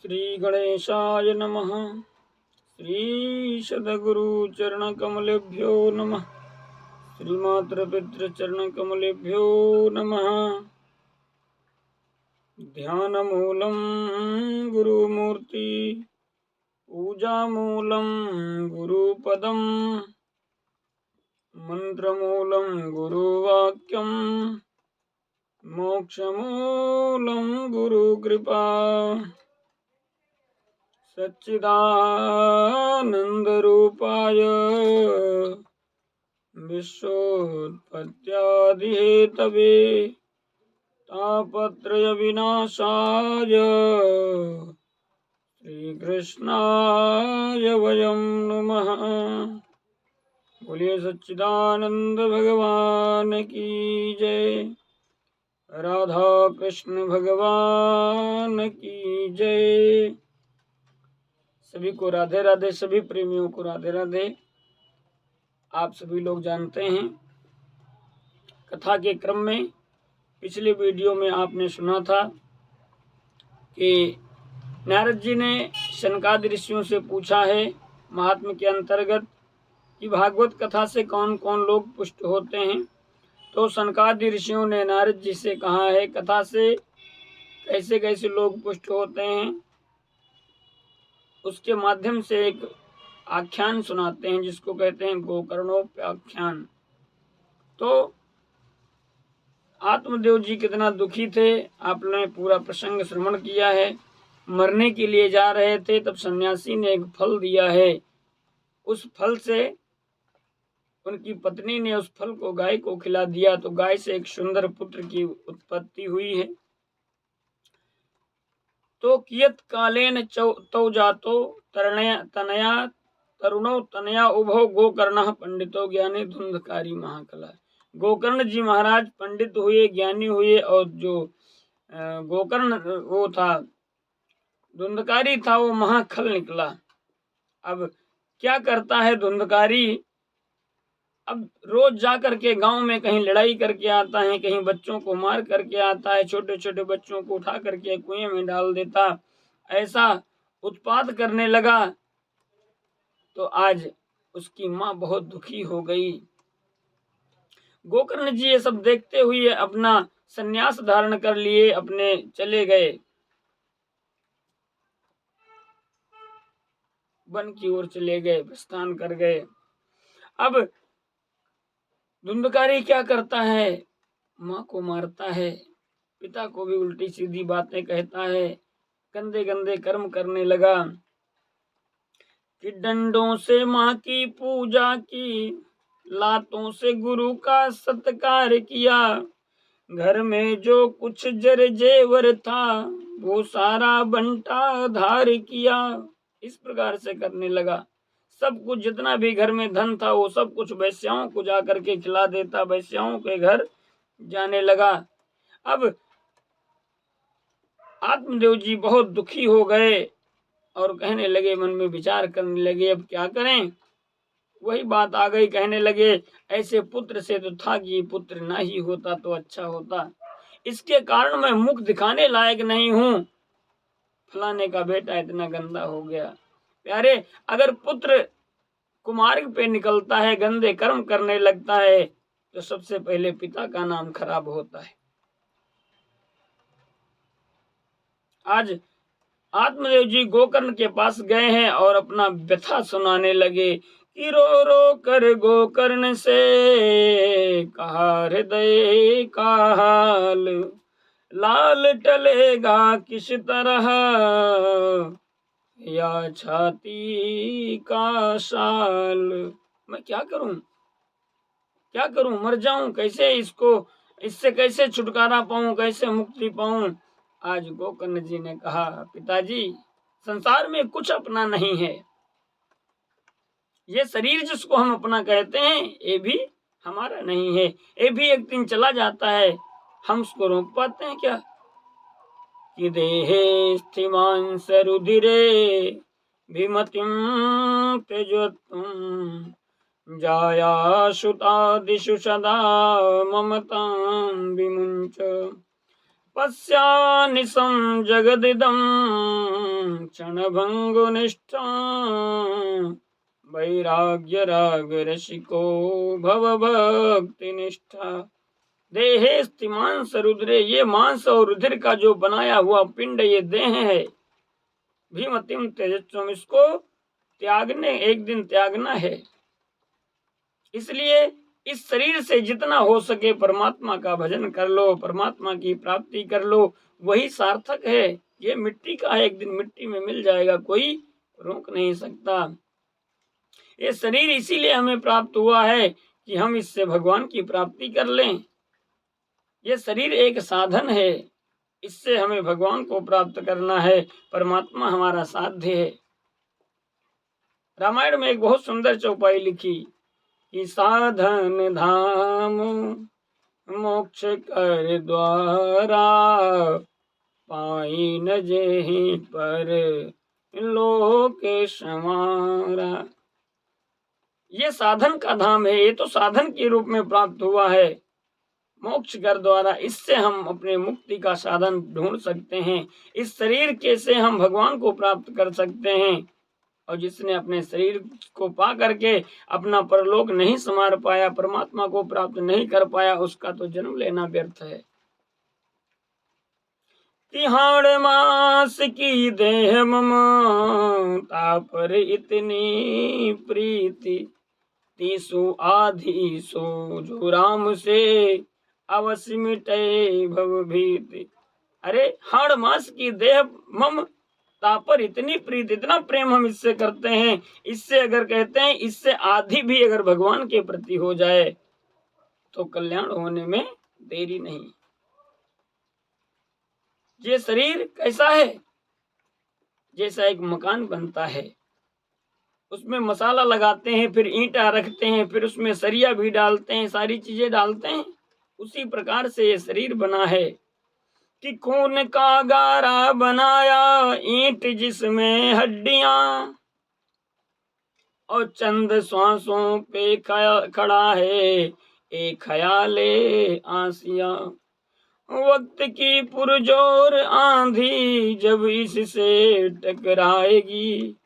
श्री गणेशाय नमः। श्री सद्गुरु चरण कमलेभ्यो नमः। श्रीमात्र पितृ चरण कमलेभ्यो नमः। ध्यान मूलम गुरुमूर्ति पूजा मूलम गुरुपदम मंत्र मूलम गुरुवाक्यम मोक्ष मूलम गुरुकृपा सच्चिदानंदरूपाय विश्वोत्पत्त्यादिहेतवे तापत्रय विनाशाय श्रीकृष्णाय वयं नमः। बोलिए सच्चिदानंद भगवान की जय। राधा कृष्ण भगवान की जय। सभी को राधे राधे। सभी प्रेमियों को राधे राधे। आप सभी लोग जानते हैं, कथा के क्रम में पिछले वीडियो में आपने सुना था कि नारद जी ने शनकादि ऋषियों से पूछा है महात्म्य के अंतर्गत कि भागवत कथा से कौन कौन लोग पुष्ट होते हैं। तो शनकादि ऋषियों ने नारद जी से कहा है कथा से कैसे कैसे लोग पुष्ट होते हैं, उसके माध्यम से एक आख्यान सुनाते हैं जिसको कहते हैं गोकर्णोपाख्यान। तो आत्मदेव जी कितना दुखी थे, आपने पूरा प्रसंग श्रवण किया है। मरने के लिए जा रहे थे, तब सन्यासी ने एक फल दिया है। उस फल से उनकी पत्नी ने उस फल को गाय को खिला दिया, तो गाय से एक सुंदर पुत्र की उत्पत्ति हुई है। तो कियत कालेन तौ जातो तनया तरुणो तनया उभो गोकर्ण पंडितो ज्ञानी धुंधकारी महाकला। गोकर्ण जी महाराज पंडित हुए, ज्ञानी हुए, और जो गोकर्ण वो था, धुंधकारी था, वो महाखल निकला। अब क्या करता है धुंधकारी, अब रोज जा करके गांव में कहीं लड़ाई करके आता है, कहीं बच्चों को मार करके आता है, छोटे छोटे बच्चों को उठा करके कुएं में डाल देता, ऐसा उत्पात करने लगा। तो आज उसकी माँ बहुत दुखी हो गई। गोकर्ण जी ये सब देखते हुए अपना सन्यास धारण कर लिए, अपने चले गए, वन की ओर चले गए, प्रस्थान कर गए। अब धुंधकारी क्या करता है, माँ को मारता है, पिता को भी उल्टी सीधी बातें कहता है, गंदे गंदे कर्म करने लगा कि डंडों से माँ की पूजा की, लातों से गुरु का सत्कार किया, घर में जो कुछ जर जेवर था वो सारा बंटा धार किया। इस प्रकार से करने लगा। सब कुछ जितना भी घर में धन था वो सब कुछ वैश्याओं को जा करके खिला देता, वैश्याओं के घर जाने लगा। अब आत्मदेव जी बहुत दुखी हो गए और कहने लगे, मन में विचार करने लगे अब क्या करें। वही बात आ गई, कहने लगे ऐसे पुत्र से तो था कि पुत्र ना ही होता तो अच्छा होता, इसके कारण मैं मुख दिखाने लायक नहीं हूँ, फलाने का बेटा इतना गंदा हो गया। प्यारे, अगर पुत्र कुमार्ग पे निकलता है, गंदे कर्म करने लगता है, तो सबसे पहले पिता का नाम खराब होता है। आज आत्मदेव जी गोकर्ण के पास गए हैं और अपना व्यथा सुनाने लगे कि रो रो कर गोकर्ण से कहा हृदय का हाल, लाल टलेगा किस तरह या छाती का साल। मैं क्या करूं, क्या करूं, मर जाऊं कैसे, इससे कैसे छुटकारा पाऊं, कैसे मुक्ति पाऊं। आज गोकर्ण जी ने कहा, पिताजी संसार में कुछ अपना नहीं है, ये शरीर जिसको हम अपना कहते हैं ये भी हमारा नहीं है, ये भी एक दिन चला जाता है, हम उसको रोक पाते हैं क्या। कि देहे स्थिमान सरुधिरे विमतिम त्यजोत्तम जाया सुतादिषु सदा ममतां विमुंच। पश्यानिशं जगदिदं क्षणभङ्गुनिष्ठं वैराग्य राग रसिको भवभक्तिनिष्ठा। देहे स्थिमांस रुद्रे, ये मांस और रुधिर का जो बनाया हुआ पिंड ये देह है। भीमतिम तेजस्वम, इसको त्यागने, एक दिन त्यागना है। इसलिए इस शरीर से जितना हो सके परमात्मा का भजन कर लो, परमात्मा की प्राप्ति कर लो, वही सार्थक है। ये मिट्टी का है, एक दिन मिट्टी में मिल जाएगा, कोई रोक नहीं सकता। ये शरीर इसीलिए हमें प्राप्त हुआ है कि हम इससे भगवान की प्राप्ति कर लें। ये शरीर एक साधन है, इससे हमें भगवान को प्राप्त करना है, परमात्मा हमारा साध्य है। रामायण में एक बहुत सुंदर चौपाई लिखी कि साधन धाम मोक्ष कर द्वारा, पाई न जेहि पर लोक समारा। ये साधन का धाम है, ये तो साधन के रूप में प्राप्त हुआ है मोक्ष कर द्वारा। इससे हम अपने मुक्ति का साधन ढूंढ सकते हैं। इस शरीर के से हम भगवान को प्राप्त कर सकते हैं। और जिसने अपने शरीर को पा करके अपना परलोक नहीं संवार पाया, परमात्मा को प्राप्त नहीं कर पाया, उसका तो जन्म लेना व्यर्थ है। तिहाड़ मास की देह मम, तापर इतनी प्रीति, तीसु आधी सो जो राम से, अवश्य मिटे भव भीति। अरे हाड़ मास की देह मम, तापर इतनी प्रीति, इतना प्रेम हम इससे करते हैं। इससे अगर कहते हैं इससे आधी भी अगर भगवान के प्रति हो जाए तो कल्याण होने में देरी नहीं। ये शरीर कैसा है? जैसा एक मकान बनता है, उसमें मसाला लगाते हैं, फिर ईंटा रखते हैं, फिर उसमें सरिया भी डालते हैं, सारी चीजें डालते हैं। उसी प्रकार से ये शरीर बना है कि खून का गारा बनाया, ईंट जिसमें हड्डियां, और चंद श्वासों पे खड़ा है एक ख्याले आसिया। वक्त की पुरजोर आंधी जब इससे टकराएगी,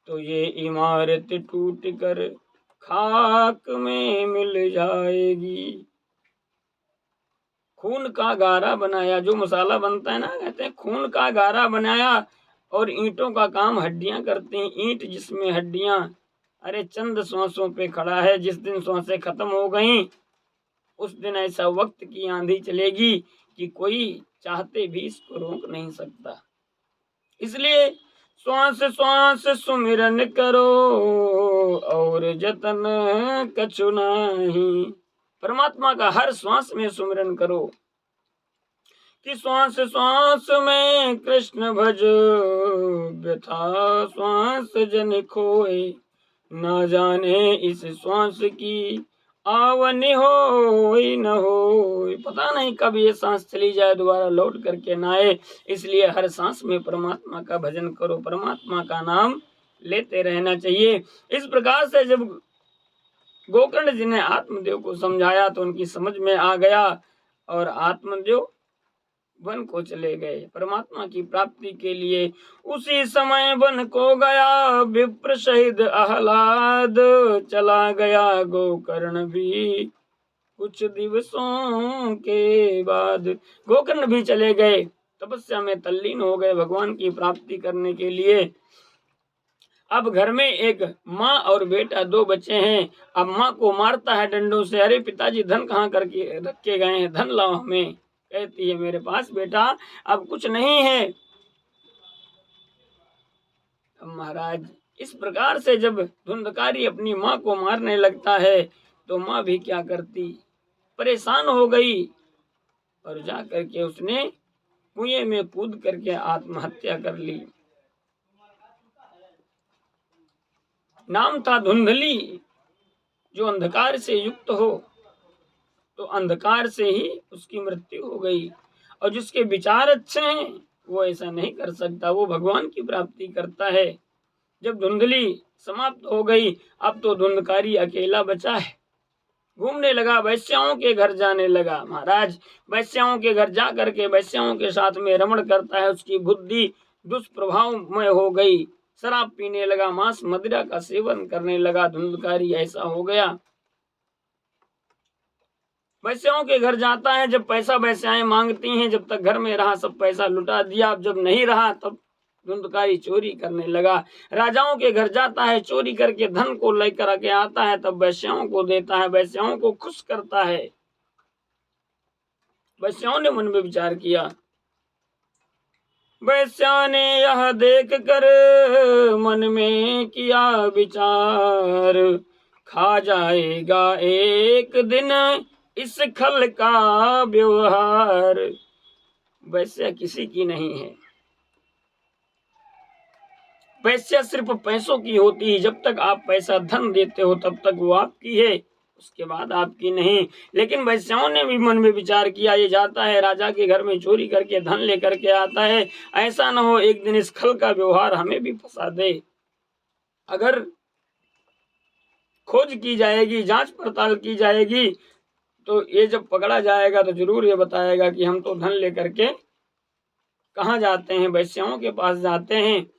तो ये इमारत टूट कर खाक में मिल जाएगी। खून का गारा बनाया, जो मसाला बनता है ना, कहते हैं खून का गारा बनाया, और ईंटों का काम हड्डियां करती हैं। ईंट जिसमें हड्डियां, अरे चंद श्वासों पे खड़ा है। जिस दिन श्वासें खत्म हो गई, उस दिन ऐसा वक्त की आंधी चलेगी कि कोई चाहते भी इसको रोक नहीं सकता। इसलिए श्वास श्वास सुमिरन करो, और जतन कछु नहीं। परमात्मा का हर श्वास में सुमिरन करो कि श्वास श्वास में कृष्ण भज, व्यथा श्वास जन खोए, न जाने इस श्वास की आवनी हो न हो। पता नहीं कब ये सांस चली जाए, दोबारा लौट करके ना आए। इसलिए हर सांस में परमात्मा का भजन करो, परमात्मा का नाम लेते रहना चाहिए। इस प्रकार से जब गोकर्ण जी ने आत्मदेव को समझाया तो उनकी समझ में आ गया, और आत्मदेव वन को चले गए परमात्मा की प्राप्ति के लिए। उसी समय वन को गया विप्र शहीद आह्लाद, चला गया गोकर्ण भी कुछ दिवसों के बाद। गोकर्ण भी चले गए, तपस्या में तल्लीन हो गए भगवान की प्राप्ति करने के लिए। अब घर में एक माँ और बेटा, दो बच्चे हैं। अब माँ को मारता है डंडों से, अरे पिताजी धन कहाँ करके रख के गए हैं, धन लाओ हमें। कहती है मेरे पास बेटा अब कुछ नहीं है। अब महाराज इस प्रकार से जब धुंधकारी अपनी माँ को मारने लगता है तो माँ भी क्या करती, परेशान हो गई, और जा करके उसने कुएं में कूद करके आत्महत्या कर ली। नाम था धुंधली। जो अंधकार से युक्त हो तो अंधकार से ही उसकी मृत्यु हो गई, और जिसके विचार अच्छे हैं वो ऐसा नहीं कर सकता, वो भगवान की प्राप्ति करता है। जब धुंधली समाप्त हो गई, अब तो धुंधकारी अकेला बचा है। घूमने लगा, वैश्याओं के घर जाने लगा। महाराज वैश्याओं के घर जा करके वैश्याओं के साथ में रमण करता है, उसकी बुद्धि दुष्प्रभावमय हो गई, शराब पीने लगा, मांस मदिरा का सेवन करने लगा, धुंधकारी ऐसा हो गया। वैश्याओं के घर जाता है, जब पैसा वैश्याएं मांगती हैं, जब तक घर में रहा सब पैसा लुटा दिया, अब जब नहीं रहा तब धुंधकारी चोरी करने लगा। राजाओं के घर जाता है, चोरी करके धन को लेकर आके आता है, तब वैश्याओं को देता है, वैश्याओं को खुश करता है। वैश्याओं ने मन में विचार किया, वैश्या ने यह देख कर मन में किया विचार, खा जाएगा एक दिन इस खल का व्यवहार। वैश्या किसी की नहीं है, वैश्या सिर्फ पैसों की होती है। जब तक आप पैसा धन देते हो तब तक वो आपकी है, उसके बाद आपकी नहीं। लेकिन वैश्याओं ने भी मन में विचार किया, ये जाता है राजा के घर में चोरी करके धन लेकर के आता है, ऐसा न हो एक दिन इस खल का व्यवहार हमें भी फंसा दे। अगर खोज की जाएगी, जांच पड़ताल की जाएगी, तो ये जब पकड़ा जाएगा तो जरूर ये बताएगा कि हम तो धन लेकर के कहाँ जाते हैं, वैश्याओं के पास जाते हैं।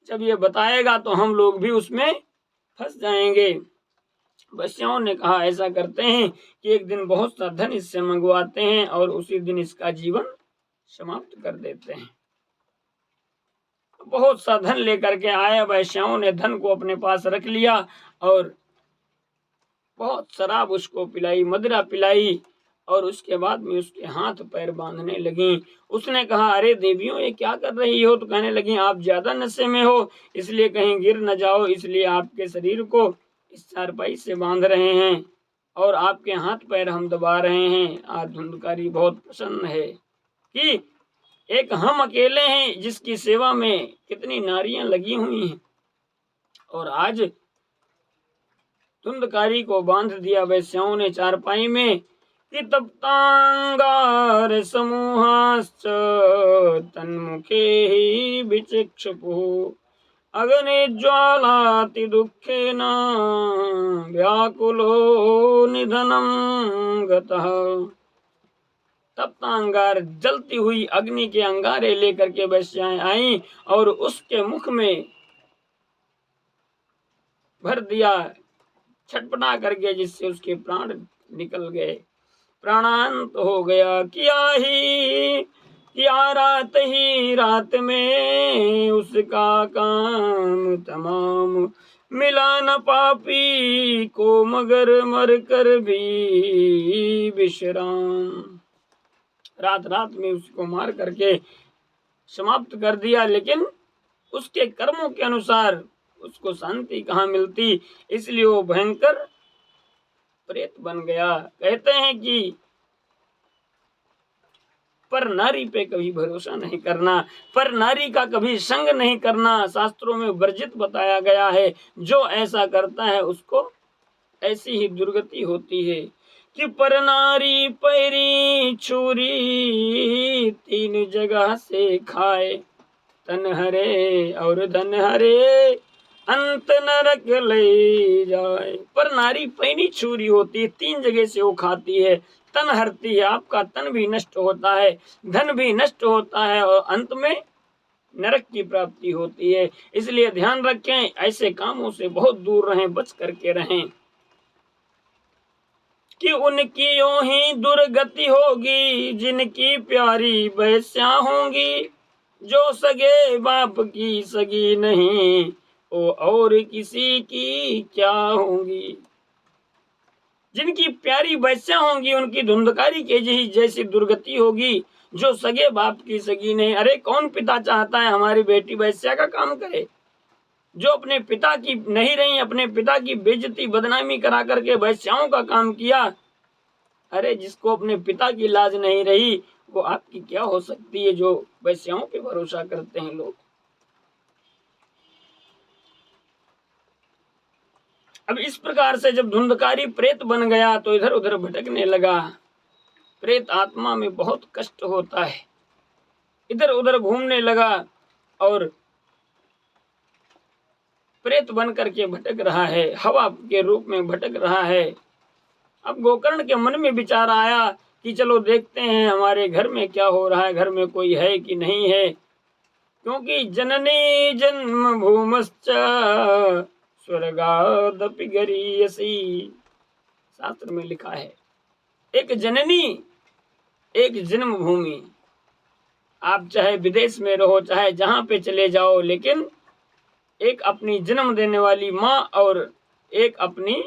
जब ये बताएगा तो हम लोग भी उसमें फंस जाएंगे। वैश्याओं ने कहा, ऐसा करते हैं कि एक दिन बहुत सा धन इससे मंगवाते हैं और उसी दिन इसका जीवन समाप्त कर देते हैं। बहुत सा धन लेकर के आया, वैश्याओं ने धन को अपने पास रख लिया और बहुत शराब उसको पिलाई, मदिरा पिलाई, और उसके बाद में उसके हाथ पैर बांधने लगी। उसने कहा, अरे देवियों ये क्या कर रही हो? तो कहने लगी, आप ज्यादा नशे में हो, इसलिए कहीं गिर न जाओ, इसलिए आपके शरीर को इस चारपाई से बांध रहे हैं और आपके हाथ पैर हम दबा रहे हैं। आज धुंधकारी बहुत प्रसन्न है कि एक हम अकेले हैं जिसकी सेवा में कितनी नारियां लगी हुई हैं, और आज धुंधकारी को बांध दिया वैश्याओं ने चारपाई में। कि तप्तांगार समूहाश्च तन्मुखे ही विचिक्षुपुः अग्नि ज्वालाति दुःखेन व्याकुलो निधनम गतः। तप्तांगार जलती हुई अग्नि के अंगारे लेकर के वैश्याएं आई और उसके मुख में भर दिया, छटपटा करके, जिससे उसके प्राण निकल गए, प्राणांत हो गया। किया रात ही रात में उसका काम तमाम, मिला न पापी को मगर मर कर भी विश्राम। रात रात में उसको मार करके समाप्त कर दिया, लेकिन उसके कर्मों के अनुसार उसको शांति कहाँ मिलती, इसलिए वो भयंकर प्रेत बन गया। कहते हैं कि पर नारी पे कभी भरोसा नहीं करना, पर नारी का कभी संग नहीं करना, शास्त्रों में वर्जित बताया गया है। जो ऐसा करता है उसको ऐसी ही दुर्गति होती है। कि पर नारी पैरी छुरी तीन जगह से खाए, तन हरे और धन हरे अंत नरक ले जाए। पर नारी पैनी छुरी होती है, तीन जगह से वो खाती है, तन हरती है, आपका तन भी नष्ट होता है, धन भी नष्ट होता है और अंत में नरक की प्राप्ति होती है। इसलिए ध्यान रखें, ऐसे कामों से बहुत दूर रहें, बच करके रहें। कि उनकी यूं ही दुर्गति होगी जिनकी प्यारी वैश्या होंगी, जो सगे बाप की सगी नहीं ओ और किसी की क्या होंगी। जिनकी प्यारी वैश्या होंगी उनकी धुंधकारी के जैसी दुर्गति होगी, जो सगे बाप की सगी नहीं। अरे कौन पिता चाहता है हमारी बेटी वैश्या का काम करे? जो अपने पिता की नहीं रही, अपने पिता की बेइज्जती बदनामी करा करके वैश्याओं का काम किया। अरे जिसको अपने पिता की लाज नहीं रही, वो आपकी क्या हो सकती है, जो वैश्याओं पे भरोसा करते हैं लोग। अब इस प्रकार से जब धुंधकारी प्रेत बन गया तो इधर उधर भटकने लगा। प्रेत आत्मा में बहुत कष्ट होता है, इधर उधर घूमने लगा और प्रेत बन करके भटक रहा है, हवा के रूप में भटक रहा है। अब गोकर्ण के मन में विचार आया कि चलो देखते हैं हमारे घर में क्या हो रहा है, घर में कोई है कि नहीं है, क्योंकि जननी जन्म भूमश्च स्वर्गादपि गरीयसी, शास्त्र में लिखा है एक जननी एक जन्म भूमि। आप चाहे विदेश में रहो, चाहे जहां पे चले जाओ, लेकिन एक अपनी जन्म देने वाली माँ और एक अपनी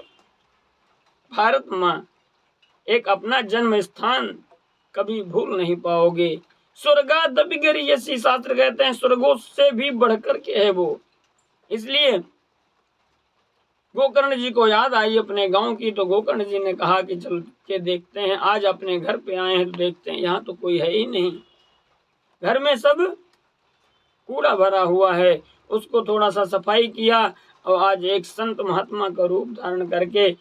भारत माँ, एक अपना जन्म स्थान कभी भूल नहीं पाओगे। स्वर्गादपि गरीयसी, शास्त्र कहते हैं स्वर्गों से भी बढ़कर के है वो। इसलिए गोकर्ण जी को याद आई अपने गांव की, तो गोकर्ण जी ने कहा कि चल के देखते हैं, आज अपने घर पे आए हैं तो देखते हैं, यहाँ तो कोई है ही नहीं, घर में सब कूड़ा भरा हुआ है। उसको थोड़ा सा सफाई किया और आज एक संत महात्मा का रूप धारण करके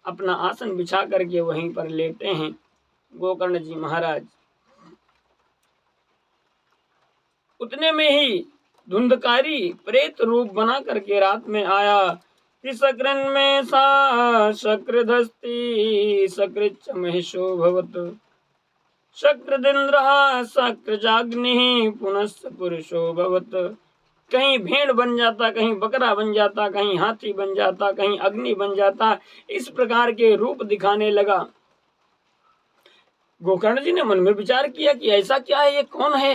अपना आसन बिछा करके वहीं पर लेटे हैं गोकर्ण जी महाराज। उतने में ही धुंधकारी प्रेत रूप बना करके रात में आया कि सकृन में सा सकृधस्ती सकृच महेशो भवत शक्रदिंद्रः शक्रजाग्निः पुनश्च पुरुषो भवत। कहीं भेड़ बन जाता, कहीं बकरा बन जाता, कहीं हाथी बन जाता, कहीं अग्नि बन जाता, इस प्रकार के रूप दिखाने लगा। गोकर्ण जी ने मन में विचार किया कि ऐसा क्या है, ये कौन है।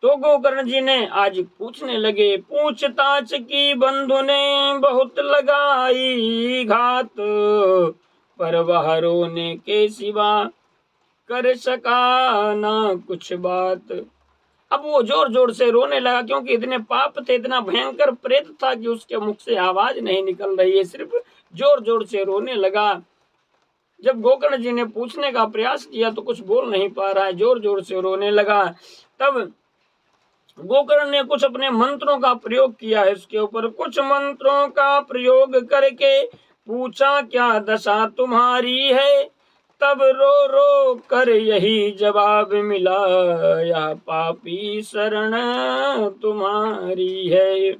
तो गोकर्ण जी ने आज पूछने लगे, पूछताछ की बंधु ने बहुत लगाई घात, पर वह रोने के सिवा कर सका ना कुछ बात। अब वो जोर जोर से रोने लगा, क्योंकि इतने पाप थे, इतना भयंकर प्रेत था कि उसके मुख से आवाज नहीं निकल रही है, सिर्फ जोर जोर से रोने लगा। जब गोकर्ण जी ने पूछने का प्रयास किया तो कुछ बोल नहीं पा रहा है, जोर जोर से रोने लगा। तब गोकर्ण ने कुछ अपने मंत्रों का प्रयोग किया है उसके ऊपर। कुछ मंत्रों का प्रयोग करके पूछा, क्या दशा तुम्हारी है। तब रो रो कर यही जवाब मिला, यह पापी शरण तुम्हारी है।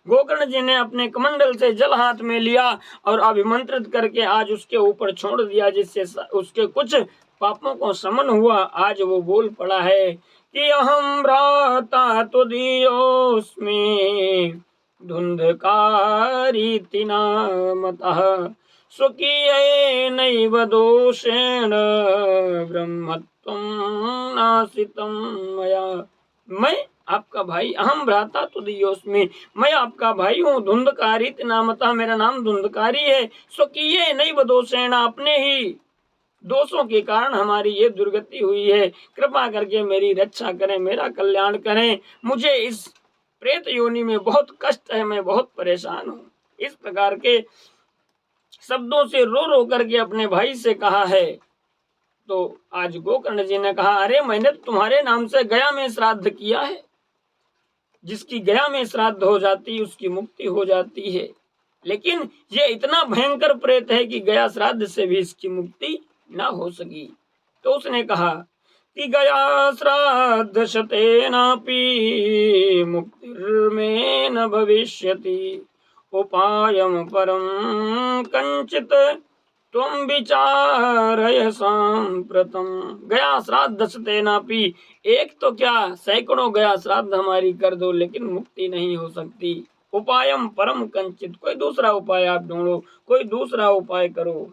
गोकर्ण जी ने अपने कमंडल से जल हाथ में लिया और अभिमंत्रित करके आज उसके ऊपर छोड़ दिया, जिससे उसके कुछ पापों को शमन हुआ। आज वो बोल पड़ा है कि अहम भ्राता तुदीयोऽस्मि धुंधकारीति नामतः स्वकीयेनैव दोषेण ब्रह्मत्वं नासितं मया। मैं आपका भाई, अहम भ्राता तुदीयोऽस्मि, मैं आपका भाई हूँ। धुंधकारीति नामतः, मेरा नाम धुंधकारी है। स्वकीयेनैव दोषेण, अपने ही दोषों के कारण हमारी ये दुर्गति हुई है। कृपा करके मेरी रक्षा करें, मेरा कल्याण करें। मुझे इस प्रेत योनि में बहुत कष्ट है, मैं बहुत परेशान हूँ। इस प्रकार के शब्दों से रो रो करके अपने भाई से कहा है। तो आज गोकर्ण जी ने कहा, अरे मैंने तुम्हारे नाम से गया में श्राद्ध किया है। जिसकी गया में श्राद्ध हो जाती उसकी मुक्ति हो जाती है, लेकिन ये इतना भयंकर प्रेत है कि गया श्राद्ध से भी इसकी मुक्ति न हो सकी। तो उसने कहा कि गया श्राद्ध शतेनापि मुक्तिर्मे न भविष्यति, उपायम परम कंचित त्वं विचारय सांप्रतम। गया श्राद्ध शतेनापि, एक तो क्या सैकड़ों गया श्राद्ध हमारी कर दो, लेकिन मुक्ति नहीं हो सकती। उपायम परम कंचित, कोई दूसरा उपाय आप ढूंढो, कोई दूसरा उपाय करो।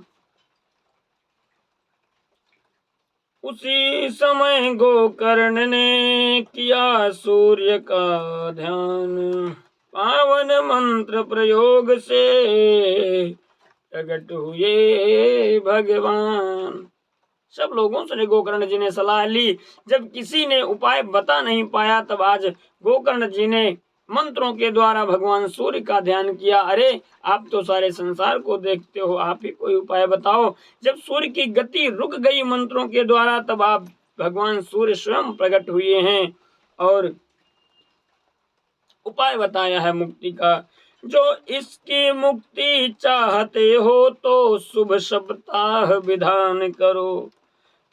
उसी समय गोकर्ण ने किया सूर्य का ध्यान, पावन मंत्र प्रयोग से प्रकट हुए भगवान। सब लोगों से गोकर्ण जी ने सलाह ली। जब किसी ने उपाय बता नहीं पाया, तब आज गोकर्ण जी ने मंत्रों के द्वारा भगवान सूर्य का ध्यान किया। अरे आप तो सारे संसार को देखते हो, आप ही कोई उपाय बताओ। जब सूर्य की गति रुक गई मंत्रों के द्वारा, तब आप भगवान सूर्य स्वयं प्रकट हुए हैं और उपाय बताया है मुक्ति का। जो इसकी मुक्ति चाहते हो तो शुभ सप्ताह विधान करो,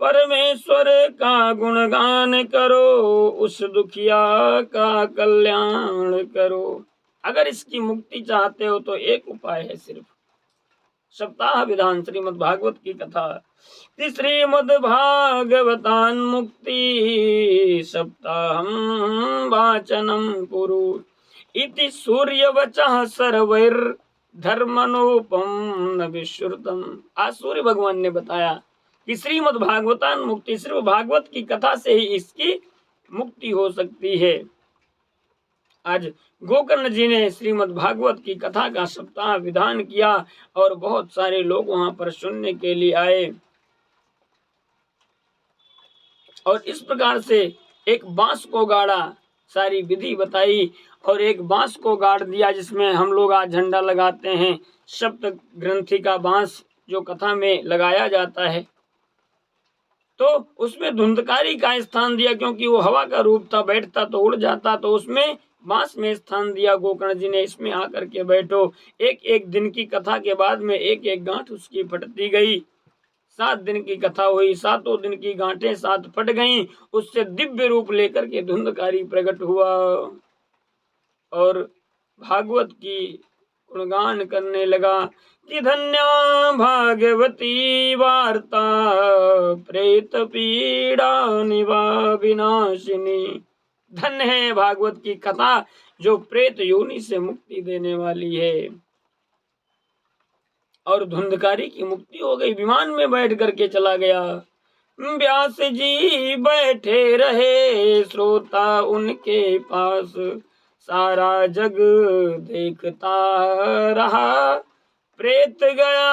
परमेश्वर का गुणगान करो, उस दुखिया का कल्याण करो। अगर इसकी मुक्ति चाहते हो तो एक उपाय है सिर्फ, सप्ताह विधान श्रीमद् भागवत की कथा। श्रीमद् भागवतान मुक्ति सप्ताहम वाचनम कुरु इति सूर्यवचः सर्वैर धर्मनोपम न विश्रुतम। आज सूर्य भगवान ने बताया कि श्रीमद् भागवतान मुक्ति, सिर्फ भागवत की कथा से ही इसकी मुक्ति हो सकती है। आज गोकर्ण जी ने श्रीमद् भागवत की कथा का सप्ताह विधान किया और बहुत सारे लोग वहां पर सुनने के लिए आए। और इस प्रकार से एक बांस को गाड़ा, सारी विधि बताई और एक बांस को गाड़ दिया जिसमें हम लोग आज झंडा लगाते हैं। सप्त ग्रंथि का बांस जो कथा में लगाया जाता है, तो उसमें धुंधकारी का स्थान दिया, क्योंकि वो हवा का रूप था, बैठता तो उड़ जाता, तो उसमें बांस में स्थान दिया गोकर्ण जी ने, इसमें आकर के बैठो। एक एक दिन की कथा के बाद में एक एक गांठ उसकी फटती गई। 7 दिन की कथा हुई, 7 दिन की गांठें 7 फट गईं। उससे दिव्य रूप लेकर के धुंधकारी प्रकट हुआ और भागवत की गुणगान करने लगा कि धन्या भागवती वार्ता प्रेत पीड़ा निवा विनाशिनी। धन्य है भागवत की कथा जो प्रेत योनि से मुक्ति देने वाली है। और धुंधकारी की मुक्ति हो गई, विमान में बैठ करके चला गया। व्यास जी बैठे रहे, श्रोता उनके पास, सारा जग देखता रहा, प्रेत गया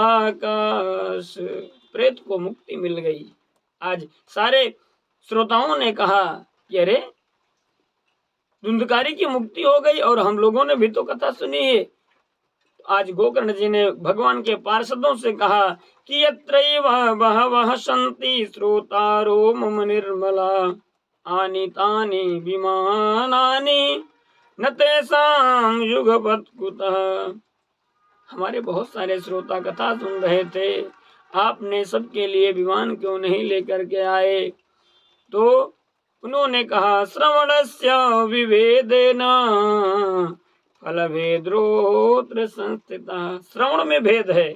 आकाश। प्रेत को मुक्ति मिल गई। आज सारे श्रोताओं ने कहा कि अरे धुंधकारी की मुक्ति हो गई, और हम लोगों ने भी तो कथा सुनी है। आज गोकर्ण जी ने भगवान के पार्षदों से कहा कि यत्रैव बहवः सन्ति श्रोतारो मम निर्मला, आनि तानि विमानानि न तेषां युगपत् कुतः। हमारे बहुत सारे श्रोता कथा सुन रहे थे, आपने सबके लिए विमान क्यों नहीं लेकर के आए? तो उन्होंने कहा श्रवणस्य विभेदेन फल भेद्रोत्र संस्थिता। श्रवण में भेद है,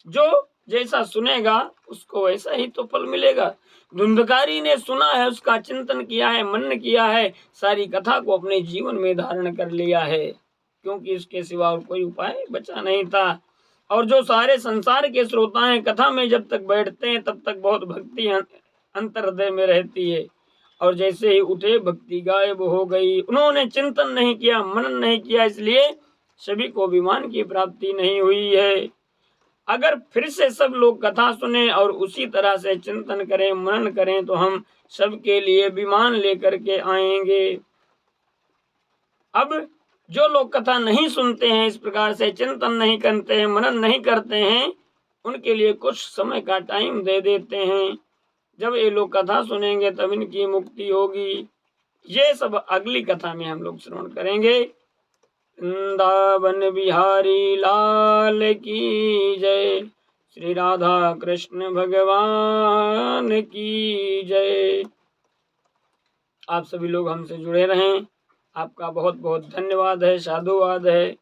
जो जैसा सुनेगा उसको वैसा ही तो फल मिलेगा। धुंधकारी ने सुना है, उसका चिंतन किया है, मनन किया है, सारी कथा को अपने जीवन में धारण कर लिया है, क्योंकि इसके सिवा और कोई उपाय बचा नहीं था। और जो सारे संसार के श्रोता हैं, कथा में जब तक बैठते हैं तब तक बहुत भक्ति अंतर हृदय में रहती है, और जैसे ही उठे भक्ति गायब हो गई। उन्होंने चिंतन नहीं किया, मनन नहीं किया, इसलिए सभी को विमान की प्राप्ति नहीं हुई है। अगर फिर से सब लोग कथा सुने और उसी तरह से चिंतन करें, मनन करें, तो हम सबके लिए विमान लेकर के आएंगे। अब जो लोग कथा नहीं सुनते हैं, इस प्रकार से चिंतन नहीं करते हैं, मनन नहीं करते हैं, उनके लिए कुछ समय का टाइम दे देते हैं। जब ये लोग कथा सुनेंगे तब इनकी मुक्ति होगी। ये सब अगली कथा में हम लोग श्रवण करेंगे। वृंदावन बिहारी लाल की जय, श्री राधा कृष्ण भगवान की जय। आप सभी लोग हमसे जुड़े रहें, आपका बहुत बहुत धन्यवाद है, साधुवाद है।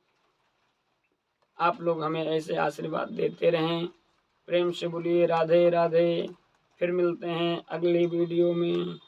आप लोग हमें ऐसे आशीर्वाद देते रहें। प्रेम से बोलिए राधे राधे। फिर मिलते हैं अगली वीडियो में।